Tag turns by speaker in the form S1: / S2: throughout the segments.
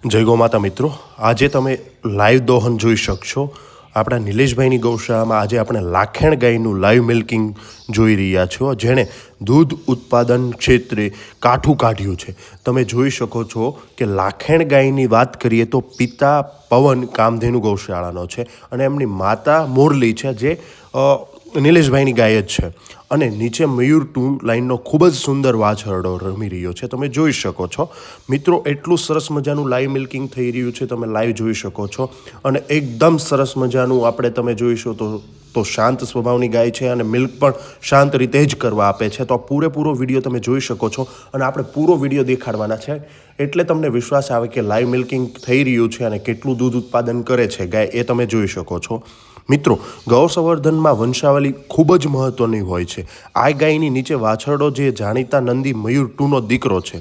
S1: જય ગૌ માતા મિત્રો, આજે તમે લાઈવ દોહન જોઈ શકશો. આપણા નિલેશભાઈની ગૌશાળામાં આજે આપણે લાખેણ ગાયનું લાઈવ મિલ્કિંગ જોઈ રહ્યા છો, જેણે દૂધ ઉત્પાદન ક્ષેત્રે કાઠું કાઢ્યું છે. તમે જોઈ શકો છો કે લાખેણ ગાયની વાત કરીએ તો પિતા પવન કામધેનુ ગૌશાળાનો છે અને એમની માતા મુરલી છે, જે નિલેશભાઈની ગાય જ છે. અને નીચે મયુર 2 લાઇનનો ખૂબ જ સુંદર વાછરડો રમી રહ્યો છે. તમે જોઈ શકો છો મિત્રો, એટલું સરસ મજાનું લાઈવ મિલ્કિંગ થઈ રહ્યું છે. તમે લાઈવ જોઈ શકો છો અને એકદમ સરસ મજાનું આપણે તમે જોઈશો તો શાંત સ્વભાવની ગાય છે અને મિલ્ક પણ શાંત રીતે જ કરવા આપે છે. તો પૂરેપૂરો વિડીયો તમે જોઈ શકો છો અને આપણે પૂરો વિડીયો દેખાડવાના છે, એટલે તમને વિશ્વાસ આવે કે લાઈવ મિલ્કિંગ થઈ રહ્યું છે અને કેટલું દૂધ ઉત્પાદન કરે છે ગાય, એ તમે જોઈ શકો છો. મિત્રો, ગૌ સંવર્ધનમાં વંશાવલી ખૂબ જ મહત્ત્વની હોય છે. આ ગાયની નીચે વાછરડો જે જાણીતા નંદી મયુર 2નો દીકરો છે.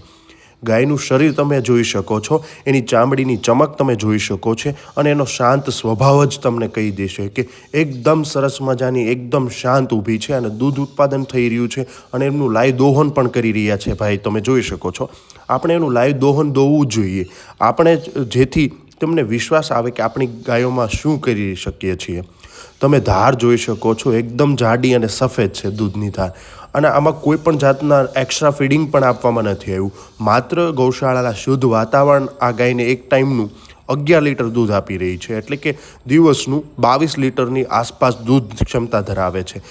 S1: ગાયનું શરીર તમે જોઈ શકો છો, એની ચામડીની ચમક તમે જોઈ શકો છો અને એનો શાંત સ્વભાવ જ તમને કહી દેશે કે એકદમ સરસ મજાની એકદમ શાંત ઊભી છે અને દૂધ ઉત્પાદન થઈ રહ્યું છે અને એમનું લાઈવ દોહન પણ કરી રહ્યા છે. ભાઈ, તમે જોઈ શકો છો. આપણે એનું લાઈવ દોહન દોવું જોઈએ, આપણે જેથી તમને વિશ્વાસ આવે કે આપણી ગાયોમાં શું કરી શકીએ છીએ. તમે ધાર જોઈ શકો છો, એકદમ જાડી અને સફેદ છે દૂધની ધાર, અને આમાં કોઈ પણ જાતના એક્સ્ટ્રા ફીડિંગ પણ આપવામાં નથી આવ્યું. માત્ર ગૌશાળાના શુદ્ધ વાતાવરણ આ ગાયને એક ટાઈમનું 11 લીટર દૂધ આપી રહી છે, એટલે કે દિવસનું 22 લીટરની આસપાસ દૂધ ક્ષમતા ધરાવે છે.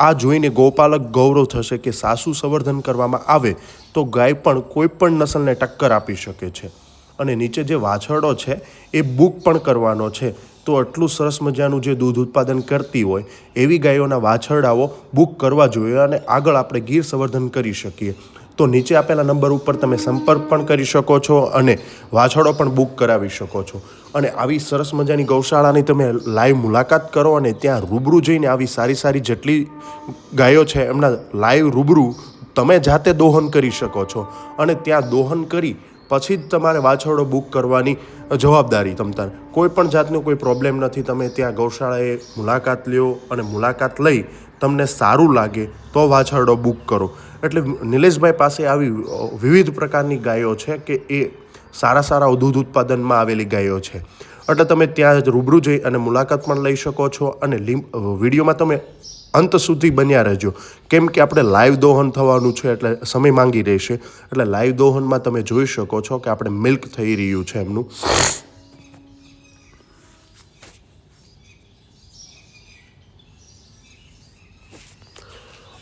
S1: આ જોઈને ગૌપાલક ગૌરવ થશે કે સાસુ સંવર્ધન કરવામાં આવે તો ગાય પણ કોઈ પણ નસલને ટક્કર આપી શકે છે. અને નીચે જે વાછરડો છે એ બુક પણ કરવાનો છે. તો આટલું સરસ મજાનું જે દૂધ ઉત્પાદન કરતી હોય એવી ગાયોના વાછરડાઓ બુક કરવા જોઈએ અને આગળ આપણે ગીર સંવર્ધન કરી શકીએ. તો નીચે આપેલા નંબર ઉપર તમે સંપર્ક પણ કરી શકો છો અને વાછરડો પણ બુક કરાવી શકો છો. અને આવી સરસ મજાની ગૌશાળાની તમે લાઈવ મુલાકાત કરો અને ત્યાં રૂબરૂ જઈને આવી સારી સારી જેટલી ગાયો છે એમના લાઈવ રૂબરૂ તમે જાતે દોહન કરી શકો છો. અને ત્યાં દોહન કરી પછી જ તમારે વાછરડો બુક કરવાની જવાબદારી તમતાર. કોઈ પણ જાતનો કોઈ પ્રોબ્લેમ નથી. તમે ત્યાં ગૌશાળાએ મુલાકાત લ્યો અને મુલાકાત લઈ તમને સારું લાગે તો વાછરડો બુક કરો. એટલે નિલેશભાઈ પાસે આવી વિવિધ પ્રકારની ગાયો છે કે એ સારા દૂધ ઉત્પાદનમાં આવેલી ગાયો છે. એટલે તમે ત્યાં રૂબરૂ જઈ અને મુલાકાત પણ લઈ શકો છો. અને વિડીયોમાં તમે અંત સુધી બન્યા રહેજો, કેમ કે આપણે લાઈવ દોહન થવાનું છે એટલે સમય માંગી રહેશે. એટલે લાઈવ દોહનમાં તમે જોઈ શકો છો કે આપણે મિલ્ક થઈ રહ્યું છે એમનું.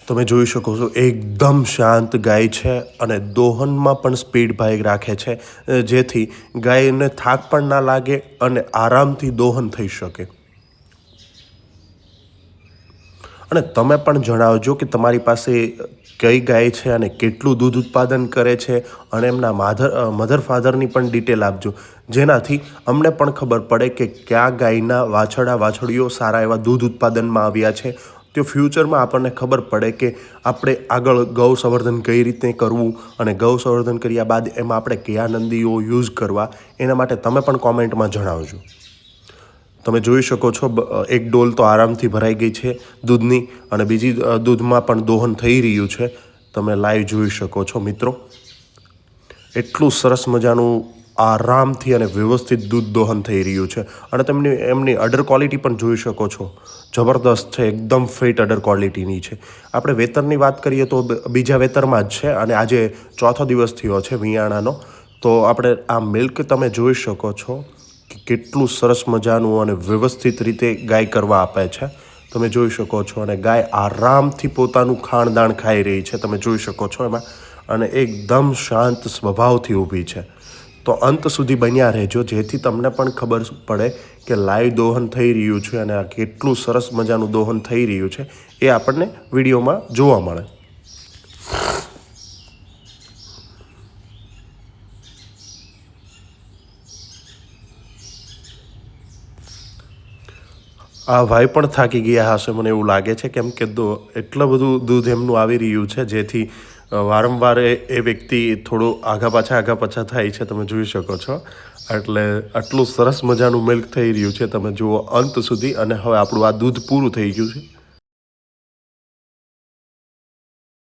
S1: તમે જોઈ શકો છો એકદમ શાંત ગાય છે અને દોહનમાં પણ સ્પીડ ભાઈ રાખે છે, જેથી ગાયને થાક પણ ના લાગે અને આરામથી દોહન થઈ શકે. અને તમે પણ જણાવજો કે તમારી પાસે કઈ ગાય છે અને કેટલું દૂધ ઉત્પાદન કરે છે, અને એમના મધર ફાધરની પણ ડિટેલ આપજો, જેનાથી અમને પણ ખબર પડે કે કયા ગાયના વાછરડીઓ સારા એવા દૂધ ઉત્પાદનમાં આવ્યા છે. તો ફ્યુચરમાં આપણને ખબર પડે કે આપણે આગળ ગૌ સંવર્ધન કઈ રીતે કરવું અને ગૌ સંવર્ધન કર્યા બાદ એમાં આપણે કયા નંદીઓ યુઝ કરવા, એના માટે તમે પણ કોમેન્ટમાં જણાવજો. તમે જોઈ શકો છો એક ડોલ તો આરામથી ભરાઈ ગઈ છે દૂધની, અને બીજી દૂધમાં પણ દોહન થઈ રહ્યું છે. તમે લાઈવ જોઈ શકો છો મિત્રો, એટલું સરસ મજાનું આરામથી અને વ્યવસ્થિત દૂધ દોહન થઈ રહ્યું છે. અને તમે એમની અડર ક્વોલિટી પણ જોઈ શકો છો, જબરદસ્ત છે, એકદમ ફિટ અડર ક્વોલિટીની છે. આપણે વેતરની વાત કરીએ તો બીજા વેતરમાં જ છે અને આજે ચોથો દિવસ થયો છે વિયાણાનો. તો આપણે આ મિલ્ક તમે જોઈ શકો છો કે કેટલું સરસ મજાનું અને વ્યવસ્થિત રીતે ગાય કરવા આપે છે. તમે જોઈ શકો છો અને ગાય આરામથી પોતાનું ખાણદાણ ખાઈ રહી છે, તમે જોઈ શકો છો એમાં, અને એકદમ શાંત સ્વભાવથી ઊભી છે. તો અંત સુધી બન્યા રહેજો, જેથી તમને પણ ખબર પડે કે લાઈવ દોહન થઈ રહ્યું છે અને આ કેટલું સરસ મજાનું દોહન થઈ રહ્યું છે એ આપણને વિડીયોમાં જોવા મળે. આ ભાઈ પણ થાકી ગયા હશે મને એવું લાગે છે, કેમ કે એટલું બધું દૂધ એમનું આવી રહ્યું છે, જેથી વારંવાર એ વ્યક્તિ થોડું આગા પાછા થાય છે. તમે જોઈ શકો છો. એટલે આટલું સરસ મજાનું મિલ્ક થઈ રહ્યું છે, તમે જુઓ અંત સુધી. અને હવે આપણું આ દૂધ પૂરું થઈ ગયું છે.